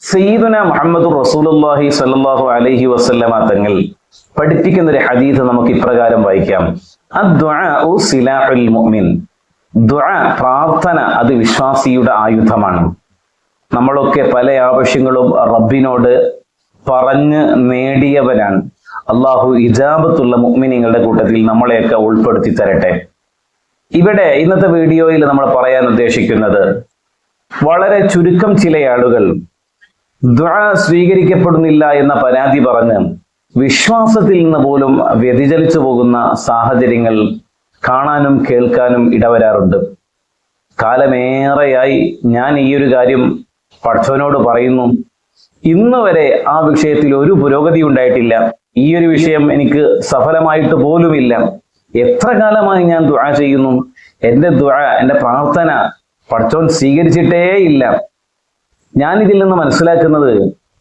സയ്യിദുന മുഹമ്മദ് റസൂലുള്ളാഹി സ്വല്ലല്ലാഹു അലൈഹി വസല്ലമ തങ്ങൾ പഠിപ്പിക്കുന്ന ഒരു ഹദീസ് നമുക്ക് ഇപ്രകാരം വായിക്കാം. അദ്ദുആഉ സിലാഹുൽ മുഅ്മിൻ. ദുആ, പ്രാർത്ഥന, അത് വിശ്വാസിയുടെ ആയുധമാണ്. നമ്മളൊക്കെ പല ആവശ്യങ്ങളും റബ്ബിനോട് പറഞ്ഞ് നേടിയവരാണ്. അള്ളാഹു ഇജാബത്തുള്ള മുഅ്മിനീങ്ങളുടെ കൂട്ടത്തിൽ നമ്മളെയൊക്കെ ഉൾപ്പെടുത്തി തരട്ടെ. ഇവിടെ ഇന്നത്തെ വീഡിയോയിൽ നമ്മൾ പറയാൻ ഉദ്ദേശിക്കുന്നത്, വളരെ ചുരുക്കം ചില ആളുകൾ ദുആ സ്വീകരിക്കപ്പെടുന്നില്ല എന്ന പരാതി പറഞ്ഞ് വിശ്വാസത്തിൽ നിന്ന് പോലും വ്യതിചലിച്ചു പോകുന്ന സാഹചര്യങ്ങൾ കാണാനും കേൾക്കാനും ഇടവരാറുണ്ട്. കാലമേറെയായി ഞാൻ ഈ ഒരു കാര്യം പടച്ചവനോട് പറയുന്നു. ഇന്ന് വരെ ആ വിഷയത്തിൽ ഒരു പുരോഗതി ഉണ്ടായിട്ടില്ല. ഈ ഒരു വിഷയം എനിക്ക് സഫലമായിട്ട് പോലുമില്ല. എത്ര കാലമായി ഞാൻ ദുആ ചെയ്യുന്നു, എൻ്റെ ദുആ, എൻ്റെ പ്രാർത്ഥന പടച്ചവൻ സ്വീകരിച്ചിട്ടേ ഇല്ല. ഞാൻ ഇതിൽ നിന്ന് മനസ്സിലാക്കുന്നത്,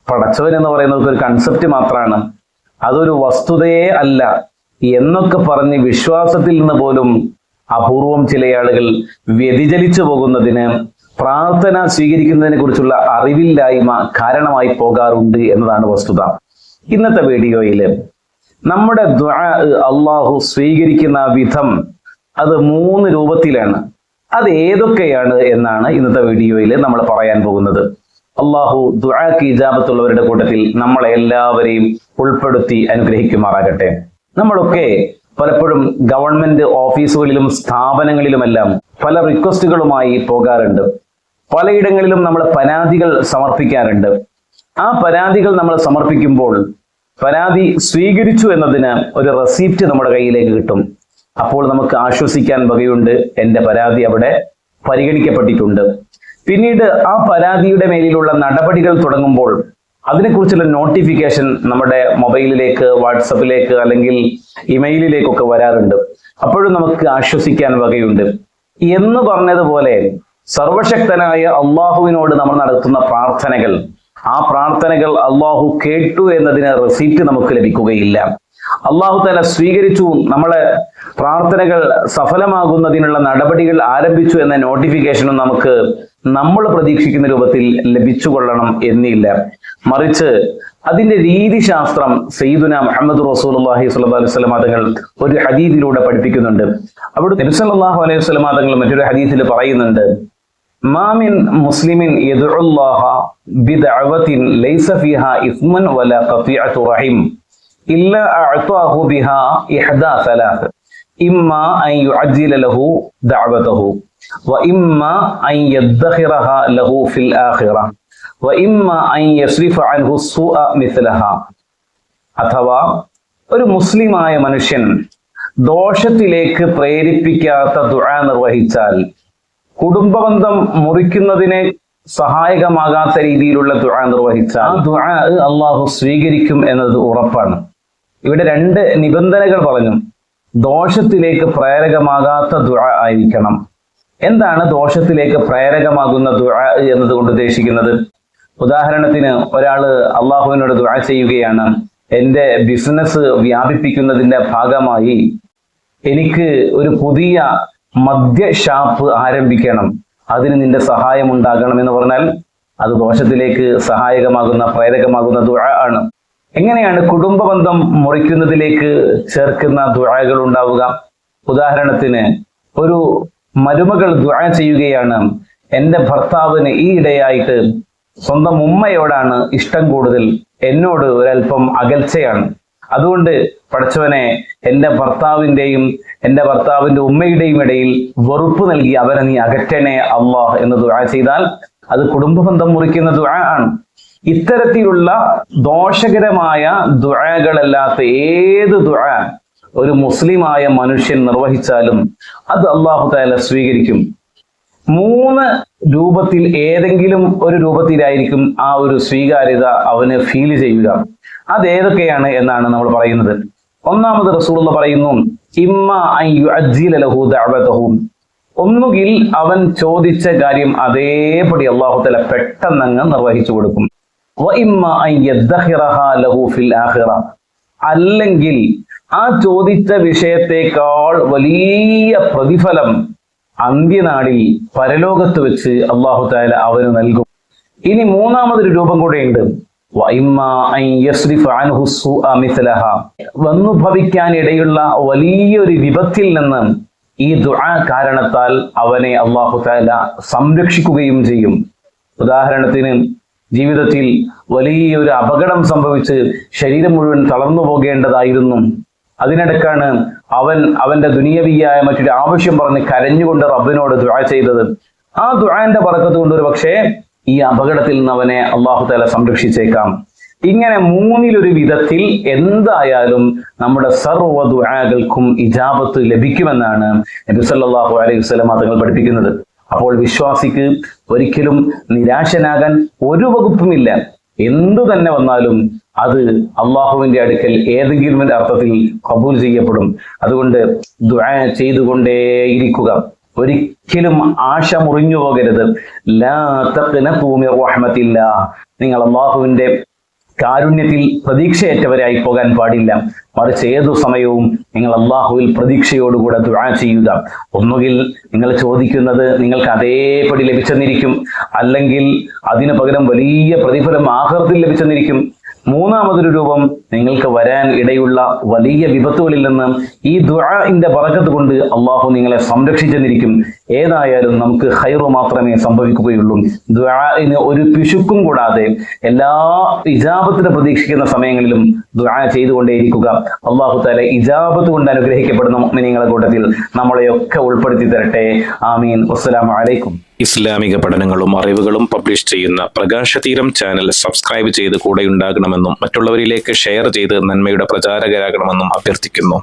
പടച്ചവൻ എന്ന് പറയുന്നത് ഒരു കൺസെപ്റ്റ് മാത്രമാണ്, അതൊരു വസ്തുതയേ അല്ല എന്നൊക്കെ പറഞ്ഞ് വിശ്വാസത്തിൽ നിന്ന് പോലും അപൂർവം ചില ആളുകൾ വ്യതിചലിച്ചു പോകുന്നതിന് പ്രാർത്ഥന സ്വീകരിക്കുന്നതിനെ കുറിച്ചുള്ള അറിവില്ലായ്മ കാരണമായി പോകാറുണ്ട് എന്നതാണ് വസ്തുത. ഇന്നത്തെ വീഡിയോയിൽ നമ്മുടെ ദുആ അള്ളാഹു സ്വീകരിക്കുന്ന വിധം അത് 3 രൂപത്തിലാണ്. അത് ഏതൊക്കെയാണ് എന്നാണ് ഇന്നത്തെ വീഡിയോയിൽ നമ്മൾ പറയാൻ പോകുന്നത്. അള്ളാഹു ദുആക്ക് ഇജാബത്തുള്ളവരുടെ കൂട്ടത്തിൽ നമ്മളെ എല്ലാവരെയും ഉൾപ്പെടുത്തി അനുഗ്രഹിക്കുമാറാകട്ടെ. നമ്മളൊക്കെ പലപ്പോഴും ഗവൺമെന്റ് ഓഫീസുകളിലും സ്ഥാപനങ്ങളിലുമെല്ലാം പല റിക്വസ്റ്റുകളുമായി പോകാറുണ്ട്. പലയിടങ്ങളിലും നമ്മൾ പരാതികൾ സമർപ്പിക്കാറുണ്ട്. ആ പരാതികൾ നമ്മൾ സമർപ്പിക്കുമ്പോൾ പരാതി സ്വീകരിച്ചു എന്നതിന് ഒരു റെസിപ്റ്റ് നമ്മുടെ കയ്യിലേക്ക് കിട്ടും. അപ്പോൾ നമുക്ക് ആശ്വസിക്കാൻ വകയുണ്ട്, എൻ്റെ പരാതി അവിടെ പരിഗണിക്കപ്പെട്ടിട്ടുണ്ട്. പിന്നീട് ആ പരാതിയുടെ മേലിലുള്ള നടപടികൾ തുടങ്ങുമ്പോൾ അതിനെക്കുറിച്ചുള്ള നോട്ടിഫിക്കേഷൻ നമ്മുടെ മൊബൈലിലേക്ക്, വാട്സപ്പിലേക്ക് അല്ലെങ്കിൽ ഇമെയിലിലേക്കൊക്കെ വരാറുണ്ട്. അപ്പോഴും നമുക്ക് ആശ്വസിക്കാൻ വകയുണ്ട്. എന്ന് പറഞ്ഞതുപോലെ സർവശക്തനായ അള്ളാഹുവിനോട് നമ്മൾ നടത്തുന്ന പ്രാർത്ഥനകൾ, ആ പ്രാർത്ഥനകൾ അള്ളാഹു കേട്ടു എന്നതിന് റെസിപ്റ്റ് നമുക്ക് ലഭിക്കുകയില്ല. അള്ളാഹു തആല സ്വീകരിച്ചു, നമ്മളെ പ്രാർത്ഥനകൾ സഫലമാകുന്നതിനുള്ള നടപടികൾ ആരംഭിച്ചു എന്ന നോട്ടിഫിക്കേഷനും നമുക്ക് നമ്മൾ പ്രതീക്ഷിക്കുന്ന രൂപത്തിൽ ലഭിച്ചുകൊള്ളണം എന്നില്ല. മറിച്ച് അതിന്റെ രീതിശാസ്ത്രം സയ്യിദുന മുഹമ്മദ് റസൂലുള്ളാഹി സ്വല്ലല്ലാഹു അലൈഹി വസല്ലം തങ്ങൾ ഒരു ഹദീസിലൂടെ പഠിപ്പിക്കുന്നുണ്ട്. അവിടെ നബി സല്ലല്ലാഹു അലൈഹി വസല്ലം തങ്ങൾ മറ്റൊരു ഹദീസിൽ പറയുന്നുണ്ട്, മാമിൻ മുസ്ലിമിൻ യദ്ഉല്ലാഹ ബിദഅവത്തിൻ ലൈസ ഫീഹാ ഇസ്മുൻ വലാ ഖതിഅതു റഹിം ഇല്ലാ അഅതാഹു ബിഹാ ഇഹ്ദാ സലാസ് ഇമ്മാ അൻ യുഅജ്ജില ലഹു ദഅവതഹു വഇമ്മാ അൻ യദ്ഖിറഹ ലഹു ഫിൽ ആഖിറ വഇമ്മാ അൻ യസ്രിഫ അൻഹു സൂഅ മിസ്ലഹ. അഥവാ ഒരു മുസ്ലിമായ മനുഷ്യൻ ദോഷത്തിലേക്ക് പ്രേരിപ്പിക്കാത്ത ദുആ നിർവഹിച്ചാൽ, കുടുംബബന്ധം മുറിക്കുന്നതിനെ സഹായകമാകാത്ത രീതിയിലുള്ള ദുആ നിർവഹിച്ചാൽ ആ ദുആ അള്ളാഹു സ്വീകരിക്കും എന്നത് ഉറപ്പാണ്. ഇവിടെ 2 നിബന്ധനകൾ പറഞ്ഞു. ദോഷത്തിലേക്ക് പ്രേരകമാകാത്ത ദുആ ആയിരിക്കണം. എന്താണ് ദോഷത്തിലേക്ക് പ്രേരകമാകുന്ന ദുആ എന്നതുകൊണ്ട് ഉദ്ദേശിക്കുന്നത്? ഉദാഹരണത്തിന്, ഒരാള് അള്ളാഹുവിനോട് ദുആ ചെയ്യുകയാണ്, എൻ്റെ ബിസിനസ് വ്യാപിപ്പിക്കുന്നതിന്റെ ഭാഗമായി എനിക്ക് ഒരു പുതിയ മദ്യ ഷാപ്പ് ആരംഭിക്കണം, അതിന് നിന്റെ സഹായം ഉണ്ടാകണം എന്ന് പറഞ്ഞാൽ അത് ദോഷത്തിലേക്ക് സഹായകമാകുന്ന, പ്രേരകമാകുന്ന ദുആ ആണ്. എങ്ങനെയാണ് കുടുംബബന്ധം മുറിക്കുന്നതിലേക്ക് ചേർക്കുന്ന ദുആകൾ ഉണ്ടാവുക? ഉദാഹരണത്തിന്, ഒരു മരുമകൾ ദുആ ചെയ്യുകയാണ്, എൻ്റെ ഭർത്താവിന് ഈ ഇടയായിട്ട് സ്വന്തം ഉമ്മയോടാണ് ഇഷ്ടം കൂടുതൽ, എന്നോട് ഒരൽപ്പം അകൽച്ചയാണ്, അതുകൊണ്ട് പടച്ചവനെ എൻ്റെ ഭർത്താവിൻ്റെയും എൻ്റെ ഭർത്താവിൻ്റെ ഉമ്മയുടെയും ഇടയിൽ വെറുപ്പ് നൽകി അവരെ നീ അകറ്റണേ അല്ലാഹ് എന്ന് ദുആ ചെയ്താൽ അത് കുടുംബബന്ധം മുറിക്കുന്ന ദുആ ആണ്. ഇത്തരത്തിലുള്ള ദോഷകരമായ ദുആകളല്ലാത്ത ഏത് ദുആ ഒരു മുസ്ലിമായ മനുഷ്യൻ നിർവഹിച്ചാലും അത് അല്ലാഹു തആല സ്വീകരിക്കും. 3 രൂപത്തിൽ ഏതെങ്കിലും ഒരു രൂപത്തിലായിരിക്കും ആ ഒരു സ്വീകാര്യത അവന് ഫീൽ ചെയ്യുക. അതേതൊക്കെയാണ് എന്നാണ് നമ്മൾ പറയുന്നത്. ഒന്നാമത് റസൂലുള്ള പറയുന്നു, ഇമ്മാ അൻ യുഅജ്ജില ലഹു ദഅവതഹു. ഒന്നുകിൽ അവൻ ചോദിച്ച കാര്യം അതേപടി അല്ലാഹു തആല പെട്ടെന്നങ്ങ് നിർവഹിച്ചു കൊടുക്കും. വഇമ്മാ അൻ യദ്ഖിറഹ ലഹു ഫിൽ ആഖിറ. അല്ലെങ്കിൽ ആ ചോദിച്ച വിഷയത്തെക്കാൾ വലിയ പ്രതിഫലം അന്ത്യനാളിൽ പരലോകത്ത് വെച്ച് അല്ലാഹു തആല അവന് നൽകും. ഇനി മൂന്നാമതൊരു രൂപം കൂടെയുണ്ട്. വന്നു ഭവിക്കാനിടയുള്ള വലിയൊരു വിപത്തിൽ നിന്ന് ഈ ദുആ കാരണത്താൽ അവനെ അല്ലാഹു തആല സംരക്ഷിക്കുകയും ചെയ്യും. ഉദാഹരണത്തിന്, ജീവിതത്തിൽ വലിയൊരു അപകടം സംഭവിച്ച് ശരീരം മുഴുവൻ തളർന്നു പോകേണ്ടതായിരുന്നു. അതിനിടക്കാണ് അവന്റെ ദുനിയവിയായ മറ്റൊരു ആവശ്യം പറഞ്ഞ് കരഞ്ഞുകൊണ്ട് റബ്ബിനോട് ദുആ ചെയ്തത്. ആ ദുആന്റെ ബറക്കത്ത് കൊണ്ട് ഒരു പക്ഷേ ഈ അപകടത്തിൽ നിന്ന് അവനെ അല്ലാഹു തആല സംരക്ഷിച്ചേക്കാം. ഇങ്ങനെ മൂന്നിലൊരു വിധത്തിൽ എന്തായാലും നമ്മുടെ സർവ്വ ദുആകൾക്കും ഇജാബത്ത് ലഭിക്കുമെന്നാണ് നബി സല്ലല്ലാഹു അലൈഹി വസല്ലം തങ്ങൾ പഠിപ്പിക്കുന്നത്. അപ്പോൾ വിശ്വാസിക്ക് ഒരിക്കലും നിരാശനാകാൻ ഒരു വകുപ്പുമില്ല. എന്തു തന്നെ വന്നാലും അത് അള്ളാഹുവിന്റെ അടുക്കൽ ഏതെങ്കിലും അർത്ഥത്തിൽ ഖബൂൽ ചെയ്യപ്പെടും. അതുകൊണ്ട് ദുആ ചെയ്തുകൊണ്ടേയിരിക്കുക. ഒരിക്കലും ആശ മുറിഞ്ഞു പോകരുത്. ലാ തഖ്നതു മിർ റഹ്മത്തില്ലാഹ്. നിങ്ങൾ അള്ളാഹുവിന്റെ കാരുണ്യത്തിൽ പ്രതീക്ഷയറ്റവരായി പോകാൻ പാടില്ല. മറിച്ച് ഏതു സമയവും നിങ്ങൾ അള്ളാഹുവിൽ പ്രതീക്ഷയോടുകൂടെ ദുആ ചെയ്യുക. ഒന്നുകിൽ നിങ്ങൾ ചോദിക്കുന്നത് നിങ്ങൾക്ക് അതേപടി ലഭിച്ചെന്നിരിക്കും, അല്ലെങ്കിൽ അതിനു പകരം വലിയ പ്രതിഫലം ആഖിറത്തിൽ ലഭിച്ചെന്നിരിക്കും. മൂന്നാമതൊരു രൂപം, നിങ്ങൾക്ക് വരാൻ ഇടയുള്ള വലിയ വിപത്തുകളിൽ നിന്ന് ഈ ദുആഇന്റെ ബറക്കത്ത് കൊണ്ട് അള്ളാഹു നിങ്ങളെ സംരക്ഷിച്ചെന്നിരിക്കും. ഏതായാലും നമുക്ക് ഖൈറ് മാത്രമേ സംഭവിക്കുകയുള്ളൂ. ദുആഇന് ഒരു പിശുക്കും കൂടാതെ എല്ലാ ഇജാബത്തിനെ പ്രതീക്ഷിക്കുന്ന സമയങ്ങളിലും ദുആ ചെയ്തുകൊണ്ടേയിരിക്കുക. അള്ളാഹു തആല ഇജാബത്ത് കൊണ്ട് അനുഗ്രഹിക്കപ്പെടുന്ന മുഅ്മിനീങ്ങളുടെ കൂട്ടത്തിൽ നമ്മളെയൊക്കെ ഉൾപ്പെടുത്തി തരട്ടെ. ആമീൻ. വസ്സലാമു അലൈക്കും. ഇസ്ലാമിക പഠനങ്ങളും അറിവുകളും പബ്ലിഷ് ചെയ്യുന്ന പ്രകാശതീരം ചാനൽ സബ്സ്ക്രൈബ് ചെയ്ത് കൂടെയുണ്ടാകണമെന്നും മറ്റുള്ളവരിലേക്ക് ഷെയർ ചെയ്ത് നന്മയുടെ പ്രചാരകരാകണമെന്നും അഭ്യർത്ഥിക്കുന്നു.